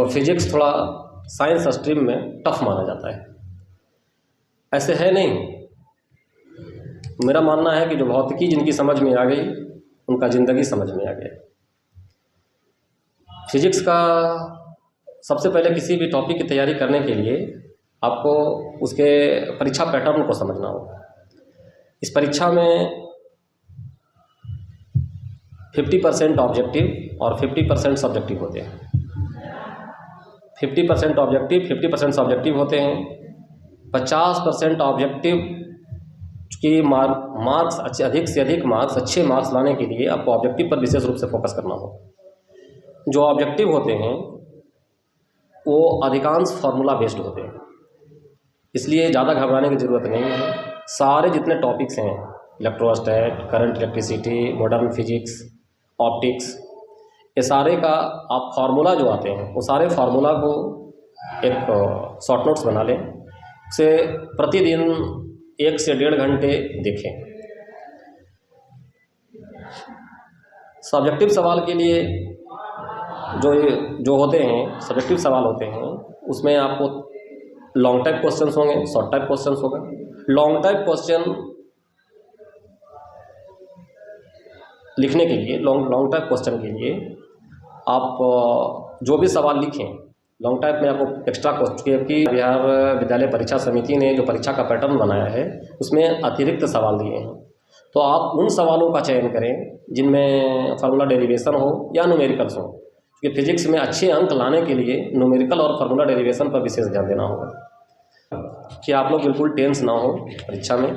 Physics थोड़ा science stream में tough माना जाता है। ऐसे है नहीं। मेरा मानना है कि जो भौतिकी जिनकी समझ में आ गई उनका ज़िंदगी समझ में आ गया। फिजिक्स का सबसे पहले किसी भी टॉपिक की तैयारी करने के लिए आपको उसके परीक्षा पैटर्न को समझना होगा। इस परीक्षा में 50% ऑब्जेक्टिव और 50% सब्जेक्टिव होते हैं। 50% ऑब्जेक्टिव 50% सब्जेक्टिव होते हैं। 50% ऑब्जेक्टिव की मार्क्स अच्छे, अधिक से अधिक मार्क्स, अच्छे मार्क्स लाने के लिए आपको ऑब्जेक्टिव पर विशेष रूप से फोकस करना होगा। जो ऑब्जेक्टिव होते हैं वो अधिकांश फार्मूला बेस्ड होते हैं, इसलिए ज़्यादा घबराने की ज़रूरत नहीं है। सारे जितने टॉपिक्स हैं, electrostat, current, electricity, modern physics, optics, ये सारे का आप फार्मूला जो आते हैं वो सारे फार्मूला को एक शॉर्ट नोट्स बना लें, उसे प्रतिदिन 1 से 1.5 घंटे देखें। सब्जेक्टिव सवाल के लिए जो होते हैं, सब्जेक्टिव सवाल होते हैं, उसमें आपको लॉन्ग टाइप क्वेश्चंस होंगे, शॉर्ट टाइप क्वेश्चंस होगा। लॉन्ग टाइप क्वेश्चन लिखने के लिए, लॉन्ग टाइप क्वेश्चन के लिए आप जो भी सवाल लिखें, लॉन्ग टाइप में आपको एक्स्ट्रा क्वेश्चन की बिहार विद्यालय परीक्षा समिति ने जो परीक्षा का पैटर्न बनाया है उसमें अतिरिक्त सवाल दिए हैं। तो आप उन सवालों का चयन करें जिनमें फार्मूला डेरिवेशन हो या न्यूमेरिकल्स हो, क्योंकि फिजिक्स में अच्छे अंक लाने के लिए न्यूमेरिकल और फार्मूला डेरिवेशन पर विशेष ध्यान देना होगा। कि आप लोग बिल्कुल टेंस ना हो परीक्षा में।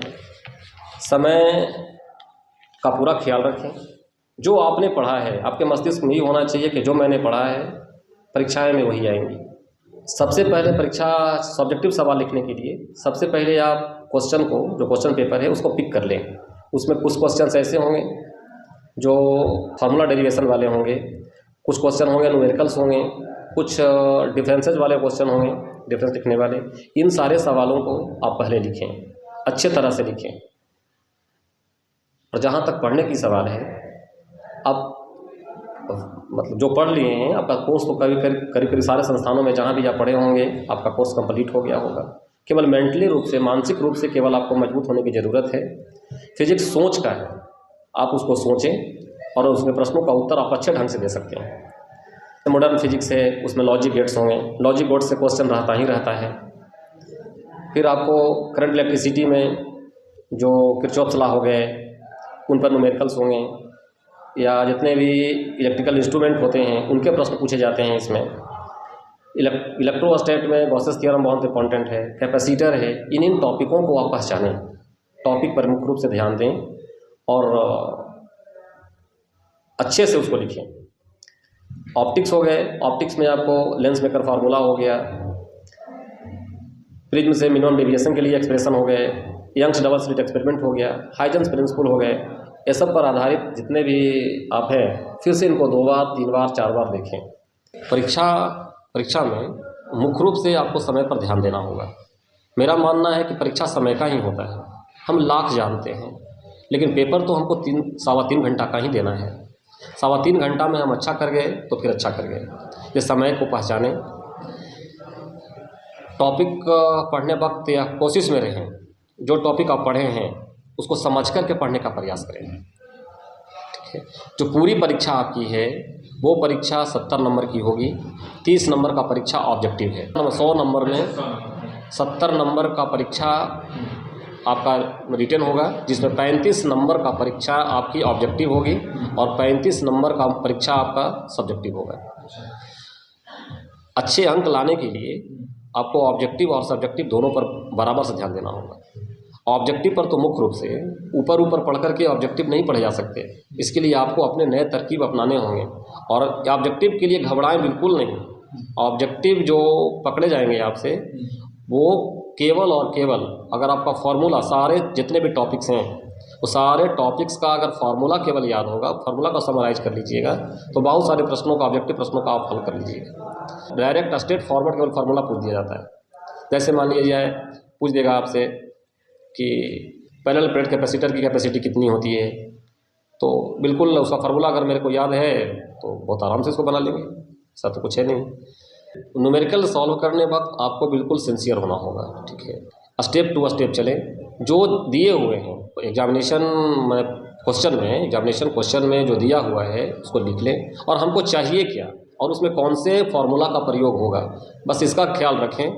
समय का पूरा ख्याल रखें। जो आपने पढ़ा है आपके मस्तिष्क में ही होना चाहिए कि जो मैंने पढ़ा है परीक्षाएं में वही आएंगी। सबसे पहले परीक्षा सब्जेक्टिव सवाल लिखने के लिए सबसे पहले आप क्वेश्चन को, जो क्वेश्चन पेपर है उसको पिक कर लें। उसमें कुछ क्वेश्चन ऐसे होंगे जो फार्मूला डेरिवेशन वाले होंगे, कुछ क्वेश्चन होंगे न्यूमेरिकल्स होंगे, कुछ डिफरेंसेस वाले क्वेश्चन होंगे, डिफरेंस लिखने वाले। इन सारे सवालों को आप पहले लिखें, अच्छे तरह से लिखें। और जहाँ तक पढ़ने की सवाल है, आप मतलब जो पढ़ लिए हैं, आपका कोर्स तो करीब सारे संस्थानों में जहाँ भी आप पढ़े होंगे आपका कोर्स कंप्लीट हो गया होगा। केवल मेंटली रूप से, मानसिक रूप से केवल आपको मजबूत होने की ज़रूरत है। फिजिक्स सोच का है, आप उसको सोचें और उसमें प्रश्नों का उत्तर आप अच्छे ढंग से दे सकते हैं। मॉडर्न फिजिक्स है, उसमें लॉजिक गेट्स होंगे, लॉजिक गेट से क्वेश्चन रहता ही रहता है। फिर आपको करंट इलेक्ट्रिसिटी में जो किरचॉफ लॉ हो गए उन पर न्यूमेरिकल्स होंगे, या जितने भी इलेक्ट्रिकल इंस्ट्रूमेंट होते हैं उनके प्रश्न पूछे जाते हैं। इसमें इलेक्ट्रोस्टैट में गॉसेस थ्योरम बहुत इंपॉर्टेंट है, कैपेसिटर है। इन टॉपिकों को आप पहचानें, टॉपिक पर मुख्य रूप से ध्यान दें और अच्छे से उसको लिखें। ऑप्टिक्स हो गए, ऑप्टिक्स में आपको लेंस मेकर फार्मूला हो गया, प्रिज्म से मिनिमम डेविएशन के लिए एक्सप्रेशन हो गए, यंग्स डबल स्लिट एक्सपेरिमेंट हो गया, हाइजेंस प्रिंसिपल हो गए। ये सब पर आधारित जितने भी आप हैं, फिर से इनको 2 बार 3 बार 4 बार देखें। परीक्षा में मुख्य रूप से आपको समय पर ध्यान देना होगा। मेरा मानना है कि परीक्षा समय का ही होता है। हम लाख जानते हैं, लेकिन पेपर तो हमको 3-3.25 घंटा का ही देना है। 3.25 घंटा में हम अच्छा कर गए तो फिर अच्छा कर गए। ये समय को पहचानें। टॉपिक पढ़ने वक्त या कोशिश में रहें, जो टॉपिक आप पढ़े हैं उसको समझ कर के पढ़ने का प्रयास करें। ठीक है। जो पूरी परीक्षा आपकी है वो परीक्षा 70 नंबर की होगी। 30 नंबर का परीक्षा ऑब्जेक्टिव है। 100 नंबर में 70 नंबर का परीक्षा आपका रिटन होगा, जिसमें 35 नंबर का परीक्षा आपकी ऑब्जेक्टिव होगी और 35 नंबर का परीक्षा आपका सब्जेक्टिव होगा। अच्छे अंक लाने के लिए आपको ऑब्जेक्टिव और सब्जेक्टिव दोनों पर बराबर से ध्यान देना होगा। ऑब्जेक्टिव पर तो मुख्य रूप से ऊपर पढ़ कर के ऑब्जेक्टिव नहीं पढ़े जा सकते। इसके लिए आपको अपने नए तरकीब अपनाने होंगे और ऑब्जेक्टिव के लिए घबराएं बिल्कुल नहीं। ऑब्जेक्टिव जो पकड़े जाएंगे आपसे वो केवल और केवल अगर आपका फार्मूला, सारे जितने भी टॉपिक्स हैं वो सारे टॉपिक्स का अगर फार्मूला केवल याद होगा, फार्मूला का समराइज कर लीजिएगा तो बहुत सारे प्रश्नों का, ऑब्जेक्टिव प्रश्नों का आप हल कर लीजिएगा। डायरेक्ट स्ट्रेट फॉरवर्ड केवल फार्मूला पूछ दिया जाता है। जैसे मान लिया जाए, पूछ देगा आपसे कि पैरेलल प्लेट कैपेसिटर की कैपेसिटी कितनी होती है, तो बिल्कुल उसका फार्मूला अगर मेरे को याद है तो बहुत आराम से इसको बना लेंगे, ऐसा तो कुछ है नहीं। न्यूमेरिकल सॉल्व करने वक्त आपको बिल्कुल सिंसियर होना होगा, ठीक है। स्टेप टू स्टेप चले, जो दिए हुए हैं एग्जामिनेशन क्वेश्चन में जो दिया हुआ है उसको लिख लें, और हमको चाहिए क्या और उसमें कौन से फार्मूला का प्रयोग होगा, बस इसका ख्याल रखें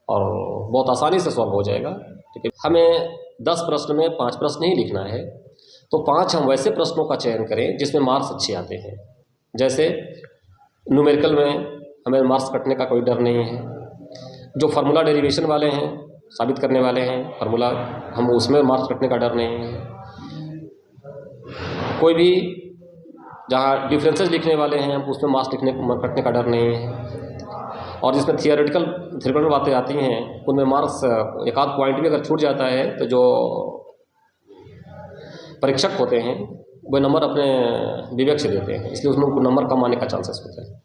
और बहुत आसानी से सॉल्व हो जाएगा, ठीक है। हमें 10 प्रश्न में 5 प्रश्न ही लिखना है, तो 5 हम वैसे प्रश्नों का चयन करें जिसमें मार्क्स अच्छे आते हैं। जैसे न्यूमेरिकल में हमें मार्क्स कटने का कोई डर नहीं है, जो फार्मूला डेरिवेशन वाले हैं, साबित करने वाले हैं फार्मूला, हम उसमें मार्क्स कटने का डर नहीं है। कोई भी जहाँ डिफरेंसेस लिखने वाले हैं, हम उसमें मार्क्स कटने का डर नहीं है। और जिसमें थियोरेटिकल बातें आती हैं उनमें मार्क्स एक आध पॉइंट भी अगर छूट जाता है तो जो परीक्षक होते हैं वो नंबर अपने विवेक से देते हैं, इसलिए उसमें उनको नंबर कम आने का चांसेस होता है।